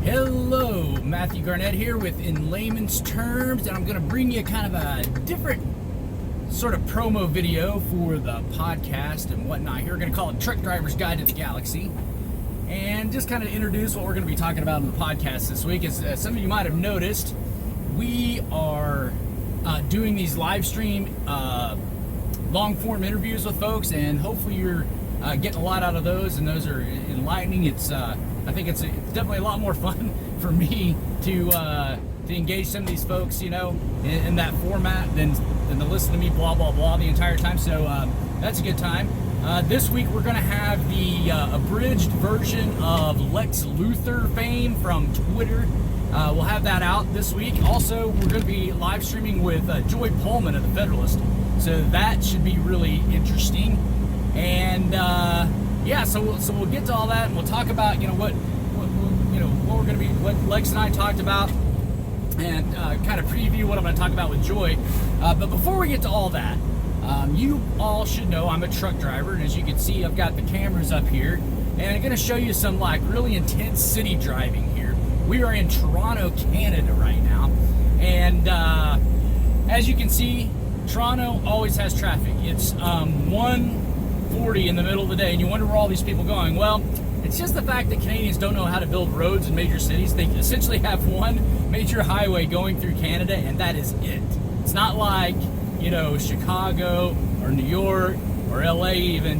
Hello, Matthew Garnett here with In Layman's Terms, and I'm going to bring you kind of a different sort of promo video for the podcast and whatnot here. We're going to call it Truck Driver's Guide to the Galaxy, and just kind of introduce what we're going to be talking about in the podcast this week. As some of you might have noticed, we are doing these live stream long form interviews with folks, and hopefully you're getting a lot out of those, and those are enlightening. I think it's definitely a lot more fun for me to engage some of these folks, you know, in that format than to listen to me blah blah blah the entire time. So that's a good time. This week we're going to have the abridged version of Lex Luthor fame from Twitter. We'll have that out this week. Also, we're going to be live streaming with Joy Pullman of the Federalist, so that should be really interesting. And yeah, so we'll get to all that, and we'll talk about what we're going to be, what Lex and I talked about, and kind of preview what I'm going to talk about with Joy. But before we get to all that, you all should know I'm a truck driver, and as you can see, I've got the cameras up here, and I'm going to show you some like really intense city driving here. We are in Toronto, Canada right now, and as you can see, Toronto always has traffic. It's 1:40 in the middle of the day, and you wonder where all these people are going. Well, it's just the fact that Canadians don't know how to build roads in major cities. They essentially have one major highway going through Canada, and that is it. It's not like, Chicago or New York or LA even,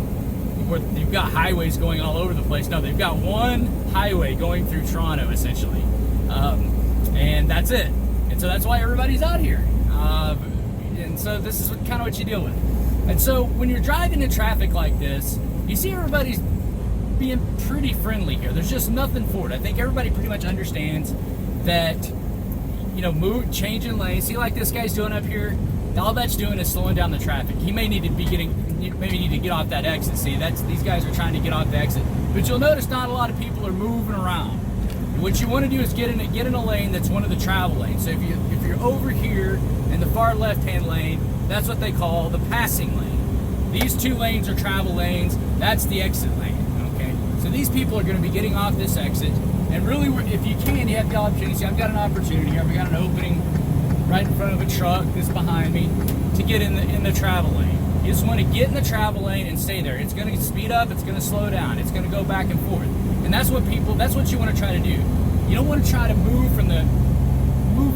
where you've got highways going all over the place. No, they've got one highway going through Toronto, essentially. And that's it. And so that's why everybody's out here. And so this is kind of what you deal with. And so when you're driving in traffic like this, you see everybody's being pretty friendly here. There's just nothing for it. I think everybody pretty much understands that, changing lanes. See, like this guy's doing up here, all that's doing is slowing down the traffic. He may need to get off that exit. See, these guys are trying to get off the exit. But you'll notice not a lot of people are moving around. What you want to do is get in a lane that's one of the travel lanes. So if you're over here in the far left-hand lane, that's what they call the passing lane. These two lanes are travel lanes. That's the exit lane. Okay. So these people are going to be getting off this exit, and really, if you can, you have the opportunity. See, I've got an opportunity here. I've got an opening right in front of a truck that's behind me to get in the travel lane. You just want to get in the travel lane and stay there. It's going to speed up. It's going to slow down. It's going to go back and forth. And that's what you want to try to do. You don't want to try to move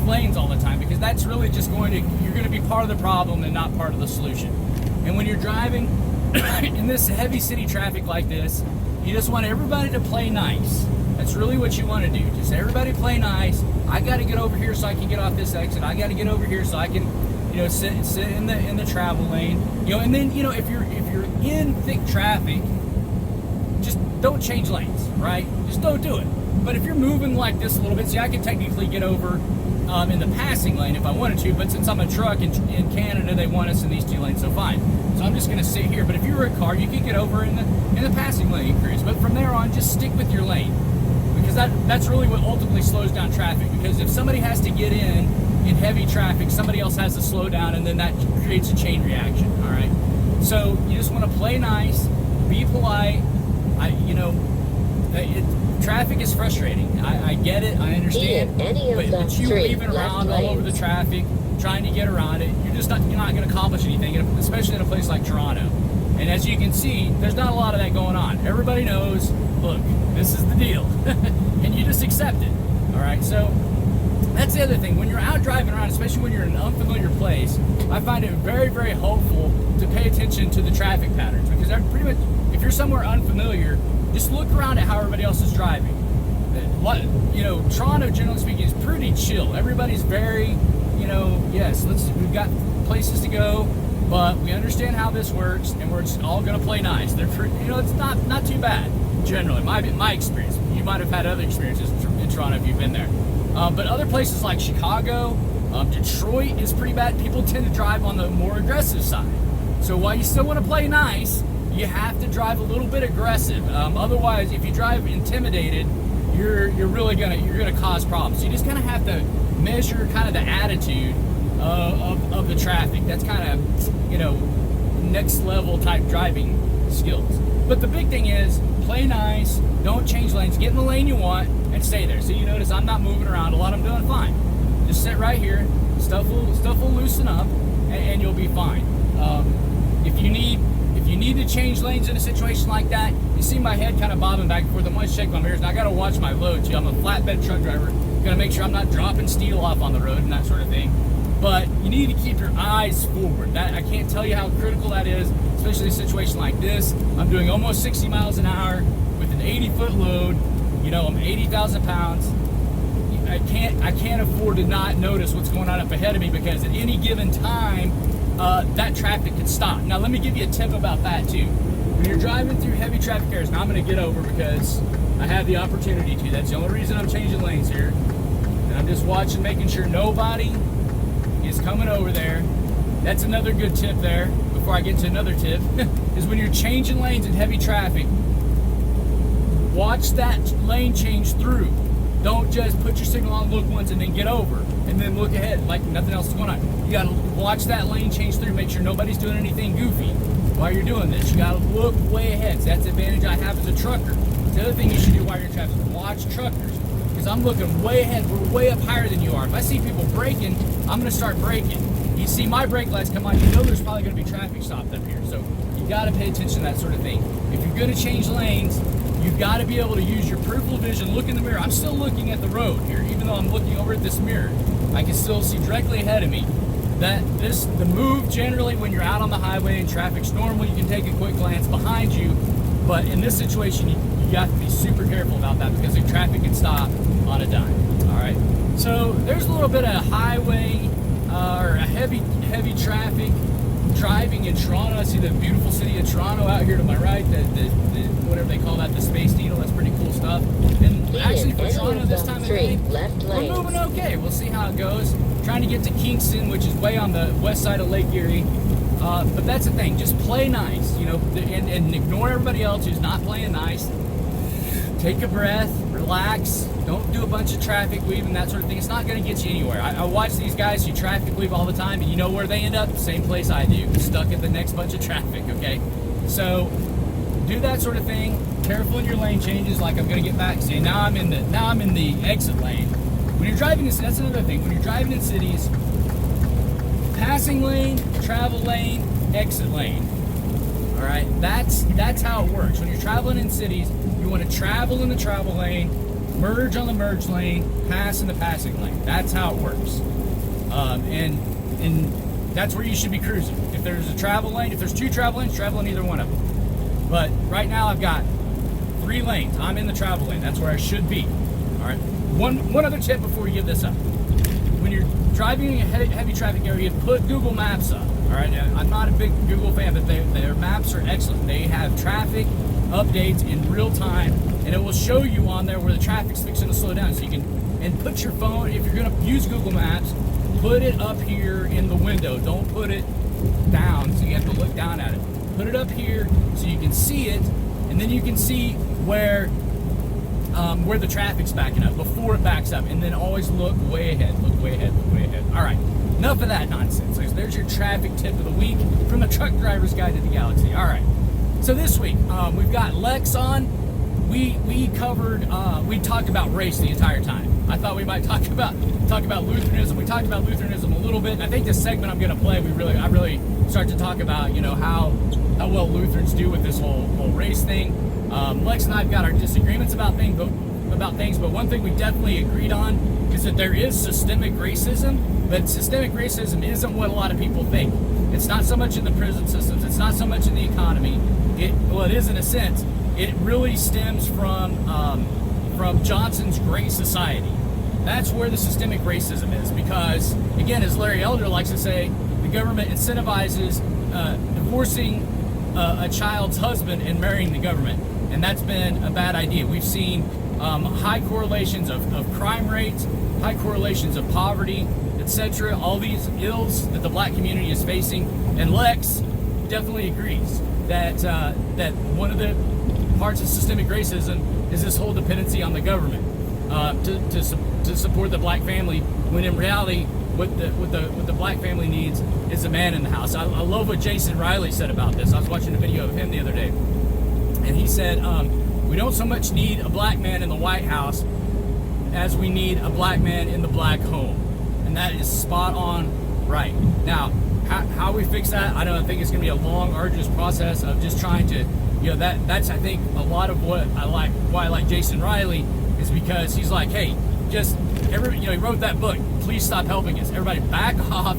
lanes all the time, because that's really just you're going to be part of the problem and not part of the solution. And when you're driving in this heavy city traffic like this, you just want everybody to play nice. That's really what you want to do. Just everybody play nice. I got to get over here so I can get off this exit. I got to get over here so I can, sit in the travel lane. And then, if you're in thick traffic, just don't change lanes, right? Just don't do it. But if you're moving like this a little bit, see, I can technically get over in the passing lane if I wanted to, but since I'm a truck in Canada, they want us in these two lanes, so fine. So I'm just going to sit here. But if you were a car, you could get over in the passing lane and cruise. But from there on, just stick with your lane, because that's really what ultimately slows down traffic. Because if somebody has to get in heavy traffic, somebody else has to slow down, and then that creates a chain reaction. All right. So you just want to play nice, be polite. Traffic is frustrating. I get it. I understand. But you weaving around all over the traffic, trying to get around it, you're not going to accomplish anything, especially in a place like Toronto. And as you can see, there's not a lot of that going on. Everybody knows, look, this is the deal. And you just accept it. All right. So that's the other thing. When you're out driving around, especially when you're in an unfamiliar place, I find it very, very helpful to pay attention to the traffic patterns, because pretty much if you're somewhere unfamiliar, just look around at how everybody else is driving. Toronto, generally speaking, is pretty chill. Everybody's very, yes, we've got places to go, but we understand how this works, and we're just all going to play nice. They're pretty, it's not too bad, generally. My experience. You might have had other experiences in Toronto if you've been there. But other places like Chicago, Detroit is pretty bad. People tend to drive on the more aggressive side. So while you still want to play nice, you have to drive a little bit aggressive. Otherwise, if you drive intimidated, you're really gonna cause problems. So you just kind of have to measure kind of the attitude of the traffic. That's kind of next level type driving skills. But the big thing is play nice, don't change lanes, get in the lane you want, and stay there. So you notice I'm not moving around a lot, I'm doing fine. Just sit right here, stuff will loosen up, and you'll be fine. If you need to change lanes in a situation like that, you see my head kind of bobbing back and forth. I'm going to check my mirrors, and I got to watch my load too. I'm a flatbed truck driver. Got to make sure I'm not dropping steel off on the road and that sort of thing. But you need to keep your eyes forward. That I can't tell you how critical that is, especially in a situation like this. I'm doing almost 60 miles an hour with an 80-foot load. You know, I'm 80,000 pounds. I can't afford to not notice what's going on up ahead of me, because at any given time, that traffic could stop. Now, let me give you a tip about that too. When you're driving through heavy traffic areas, now I'm going to get over because I have the opportunity to. That's the only reason I'm changing lanes here. And I'm just watching, making sure nobody is coming over there. That's another good tip there, before I get to another tip, is when you're changing lanes in heavy traffic, watch that lane change through. Don't just put your signal on, look once, and then get over, and then look ahead like nothing else is going on. You gotta watch that lane change through, make sure nobody's doing anything goofy while you're doing this. You gotta look way ahead. So that's the advantage I have as a trucker. The other thing you should do while you're in traffic is watch truckers, because I'm looking way ahead. We're way up higher than you are. If I see people braking, I'm gonna start braking. You see my brake lights come on, you know there's probably gonna be traffic stopped up here. So you gotta pay attention to that sort of thing. If you're gonna change lanes, you've got to be able to use your peripheral vision, look in the mirror. I'm still looking at the road here, even though I'm looking over at this mirror. I can still see directly ahead of me. The move generally when you're out on the highway and traffic's normal, you can take a quick glance behind you. But in this situation, you got to be super careful about that, because the traffic can stop on a dime. All right. So there's a little bit of highway or a heavy traffic driving in Toronto. I see the beautiful city of Toronto out here to my right, the whatever they call that, the Space Needle. That's pretty cool stuff. And actually for Toronto this time of day, we're moving okay. We'll see how it goes. Trying to get to Kingston, which is way on the west side of Lake Erie. But that's the thing, just play nice, you know, and ignore everybody else who's not playing nice. Take a breath, relax. Don't do a bunch of traffic weaving, that sort of thing. It's not going to get you anywhere. I watch these guys who traffic weave all the time, and you know where they end up? Same place I do, stuck at the next bunch of traffic, okay? So do that sort of thing. Careful in your lane changes, like I'm going to get back. See, now I'm in the exit lane. When you're driving in, that's another thing. When you're driving in cities, passing lane, travel lane, exit lane. All right, that's how it works. When you're traveling in cities, you want to travel in the travel lane, merge on the merge lane, pass in the passing lane. That's how it works. And that's where you should be cruising. If there's a travel lane, if there's two travel lanes, travel in either one of them. But right now I've got 3 lanes. I'm in the travel lane. That's where I should be. All right. One other tip before we give this up. When you're driving in a heavy traffic area, put Google Maps up. All right. I'm not a big Google fan, but their maps are excellent. They have traffic updates in real time, and it will show you on there where the traffic's fixing to slow down. So you can, and put your phone, if you're going to use Google Maps, put it up here in the window. Don't put it down so you have to look down at it. Put it up here so you can see it, and then you can see where the traffic's backing up before it backs up, and then always look way ahead, look way ahead, look way ahead. All right, enough of that nonsense. So there's your traffic tip of the week from the Truck Driver's Guide to the Galaxy. All right, so this week we've got Lex on. We covered, we talked about race the entire time. I thought we might talk about Lutheranism. We talked about Lutheranism a little bit, and I think this segment I'm going to play, I really start to talk about, you know, how well Lutherans do with this whole race thing. Lex and I've got our disagreements about things, but one thing we definitely agreed on is that there is systemic racism, but systemic racism isn't what a lot of people think. It's not so much in the prison systems. It's not so much in the economy. It is in a sense. It really stems from Johnson's Great Society. That's where the systemic racism is, because, again, as Larry Elder likes to say, the government incentivizes divorcing a child's husband and marrying the government, and that's been a bad idea. We've seen high correlations of crime rates, high correlations of poverty, etc. All these ills that the black community is facing, and Lex definitely agrees that one of the parts of systemic racism is this whole dependency on the government to support the black family, when in reality what the black family needs is a man in the house. I love what Jason Riley said about this. I was watching a video of him the other day, and he said We don't so much need a black man in the White House as we need a black man in the black home. And that is spot on right. Now, how we fix that, I don't think it's going to be a long, arduous process of just trying to, that's, I think, a lot of why I like Jason Riley, is because he's like, hey, he wrote that book, Please Stop Helping Us. Everybody back off.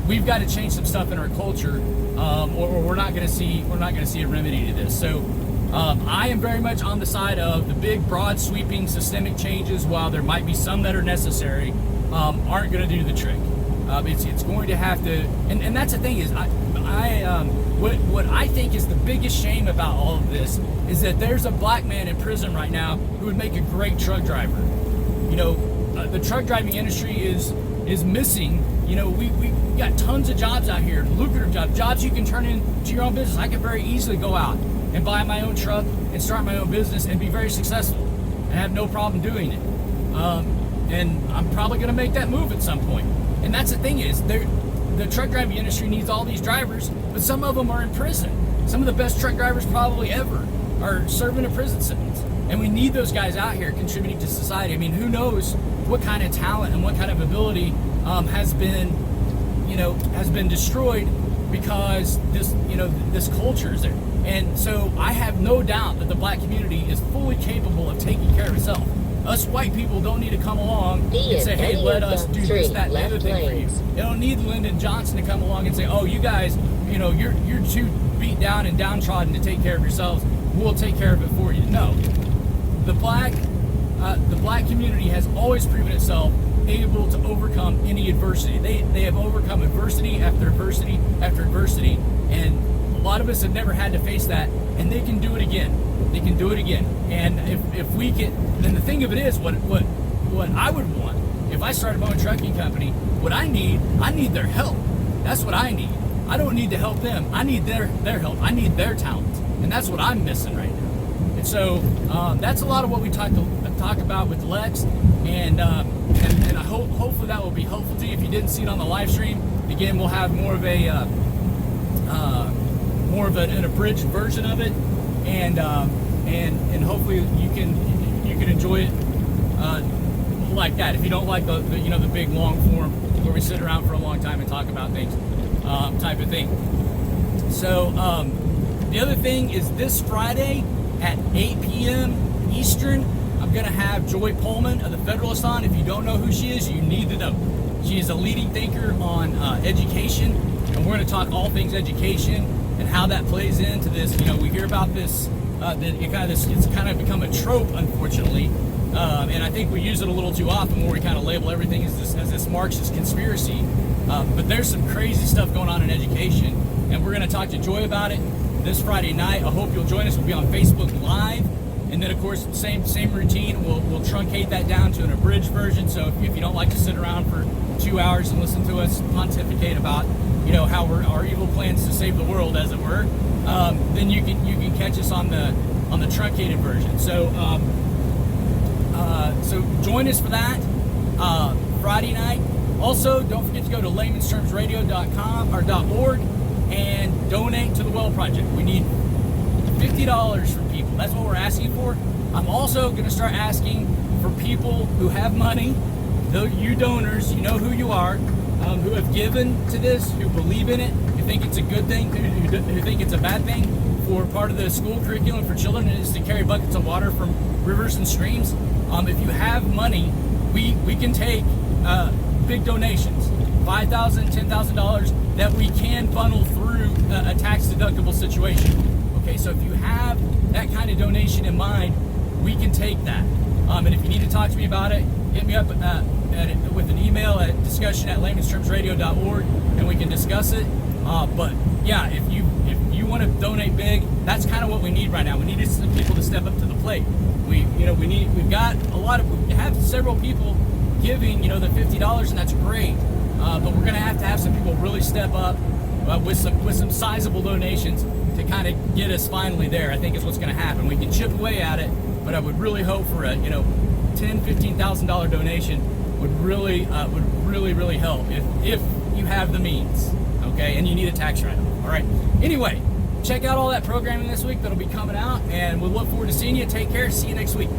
We've got to change some stuff in our culture, or we're not going to see a remedy to this. So I am very much on the side of the big, broad, sweeping, systemic changes, while there might be some that are necessary, aren't going to do the trick. It's going to have to, and that's the thing is, what I think is the biggest shame about all of this is that there's a black man in prison right now who would make a great truck driver. The truck driving industry is missing. We got tons of jobs out here, lucrative jobs you can turn into your own business. I could very easily go out and buy my own truck and start my own business and be very successful and have no problem doing it. And I'm probably going to make that move at some point. And that's the thing is, the truck driving industry needs all these drivers, but some of them are in prison. Some of the best truck drivers probably ever are serving a prison sentence. And we need those guys out here contributing to society. I mean, who knows what kind of talent and what kind of ability has been destroyed because this culture is there. And so I have no doubt that the black community is fully capable of taking care of itself. Us white people don't need to come along and say, hey, let us do this, that, and the other thing for you. They don't need Lyndon Johnson to come along and say, oh, you guys, you're too beat down and downtrodden to take care of yourselves. We'll take care of it for you. No. The black community has always proven itself able to overcome any adversity. They have overcome adversity after adversity after adversity, and a lot of us have never had to face that, and they can do it again. They can do it again. And if we can, then the thing of it is, what I would want if I started my own trucking company, what I need their help. That's what I need. I don't need to help them. I need their help. I need their talent, and that's what I'm missing right now. And so that's a lot of what we talk about with Lex, and I hopefully that will be helpful to you. If you didn't see it on the live stream, again, we'll have more of an abridged version of it, and hopefully you can enjoy it like that. If you don't like the big long form where we sit around for a long time and talk about things, type of thing. So the other thing is, this Friday at 8 p.m. Eastern, I'm going to have Joy Pullman of the Federalist on. If you don't know who she is, you need to know. She is a leading thinker on education, and we're going to talk all things education and how that plays into this. We hear about this. It's kind of become a trope, unfortunately, and I think we use it a little too often, where we kind of label everything as this Marxist conspiracy. But there's some crazy stuff going on in education, and we're going to talk to Joy about it this Friday night. I hope you'll join us. We'll be on Facebook Live, and then of course same routine. We'll truncate that down to an abridged version. So if you don't like to sit around for 2 hours and listen to us pontificate about how our evil plans to save the world, as it were, then you can catch us on the truncated version. So so join us for that Friday night. Also, don't forget to go to laymanstermsradio.com or .org and donate to the Well Project. We need $50 from people. That's what we're asking for. I'm also going to start asking for people who have money, you donors, you know who you are, who have given to this, who believe in it, who think it's a good thing, who think it's a bad thing for part of the school curriculum for children is to carry buckets of water from rivers and streams. If you have money, we can take big donations, $5,000, $10,000, that we can funnel through a tax-deductible situation. Okay, so if you have that kind of donation in mind, we can take that. And if you need to talk to me about it, hit me up with an email at discussion@laymanstermsradio.org, and we can discuss it. But yeah, if you want to donate big, that's kind of what we need right now. We need some people to step up to the plate. We have several people giving, the $50, and that's great. But we're going to have some people really step up with some sizable donations to kind of get us finally there. I think is what's going to happen. We can chip away at it, but I would really hope for a $10,000, $15,000 donation would really help if you have the means. Okay, and you need a tax write-off. All right. Anyway, check out all that programming this week that'll be coming out, and we'll look forward to seeing you. Take care. See you next week.